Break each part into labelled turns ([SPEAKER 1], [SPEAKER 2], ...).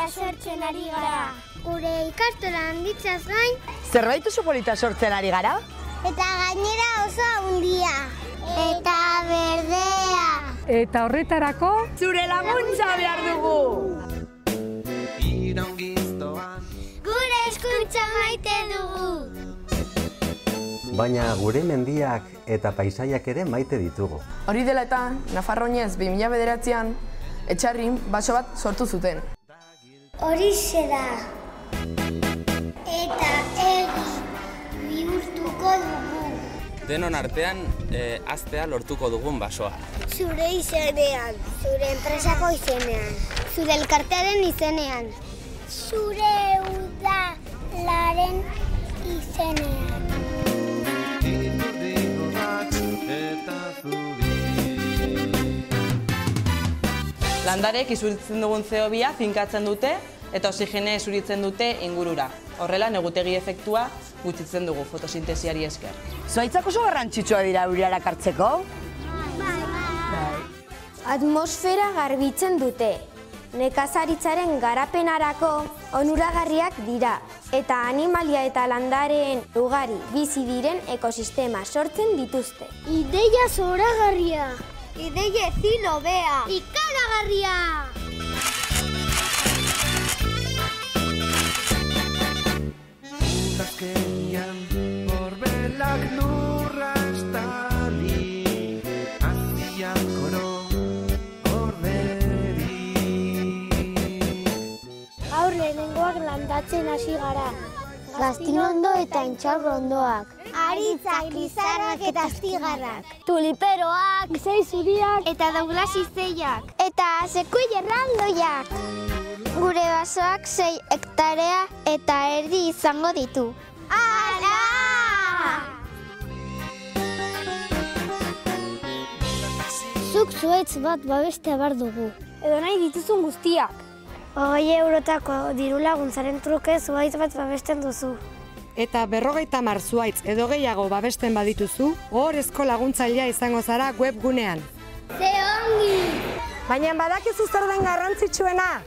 [SPEAKER 1] garria sortzen ari gara. Gure ikastola handitzaz gain.
[SPEAKER 2] Zerbait oso polita sortzen ari gara?
[SPEAKER 1] Eta gainera oso handia. Eta berdea.
[SPEAKER 3] Eta horretarako
[SPEAKER 2] zure laguntza behar dugu.
[SPEAKER 1] Gure hezkuntza maite dugu.
[SPEAKER 4] Baina gure mendiak eta paisaiak ere maite ditugu.
[SPEAKER 5] Hori dela eta, Nafarroinez 2009an, Etxarrin baso bat sortu zuten.
[SPEAKER 1] Horixe da. Eta egi bihurtuko dugu.
[SPEAKER 6] Denon artean, haztea lortuko dugun basoa.
[SPEAKER 1] Zure izenean, zure enpresako izenean, zure elkartearen izenean, zure udalaren izenean.
[SPEAKER 7] Landarek isuritzen dugun CO2 finkatzen dute eta oxigene isuritzen dute ingurura. Horrela, negutegi efektua gutxitzen dugu fotosintesiari esker.
[SPEAKER 2] Zuhaitzak oso garrantzitsua dira urara kartzeko?
[SPEAKER 8] Atmosfera garbitzen dute. Nekazaritzaren garapenarako onuragarriak dira eta animalia eta landareen ugari bizi diren ekosistema sortzen dituzte.
[SPEAKER 1] Ideia zoragarria. Ideia ezin hobea. Ikaragarria.
[SPEAKER 9] Udazkenian horbelak lurra estali, aziak oro orderi.
[SPEAKER 1] Gaur lehenengoak landatzen hasi gara. Gaztinondo eta intxaurrondoak. Aritzak, lizarrak eta astigarrak. Tuliperoak, izei zuriak eta Douglas izeiak. Eta sekui erraldoiak. Gure basoak 6 hektarea eta erdi izango ditu. Ala! Zuk zuhaitz bat babestea behar dugu.
[SPEAKER 8] Edo nahi dituzun guztiak.
[SPEAKER 1] 20 eurotako diru laguntzaren truke zuhaitz bat babesten duzu.
[SPEAKER 3] eta 50 zuhaitz edo gehiago babesten badituzu, ohorezko laguntzailea izango zara webgunean.
[SPEAKER 1] Ze ongi!
[SPEAKER 3] Baina badakizu zer den garrantzitsuena?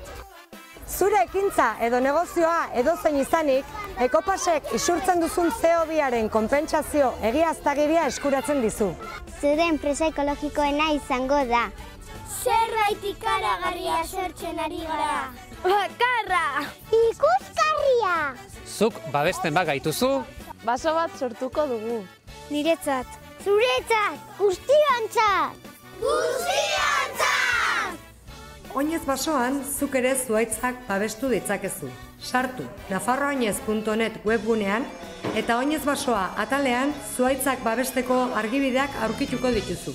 [SPEAKER 3] Zure ekintza edo negozioa edozein izanik, Ekopasek isurtzen duzun CO2aren konpentsazio egiaztagiria eskuratzen dizu.
[SPEAKER 1] Zure enpresa ekologikoena izango da. Zerbait ikaragarria sortzen ari gara. Bakarra! Ikuskarria!
[SPEAKER 10] Zuk babesten bagaituzu?
[SPEAKER 7] Baso bat sortuko dugu.
[SPEAKER 1] Niretzat. Zuretzat! Guztiontzat! Guztiontzat!
[SPEAKER 3] Oinez basoan, zuk ere zuhaitzak babestu ditzakezu. Sartu nafarroainez.net webgunean eta Oinez basoa atalean zuhaitzak babesteko argibideak aurkituko dituzu.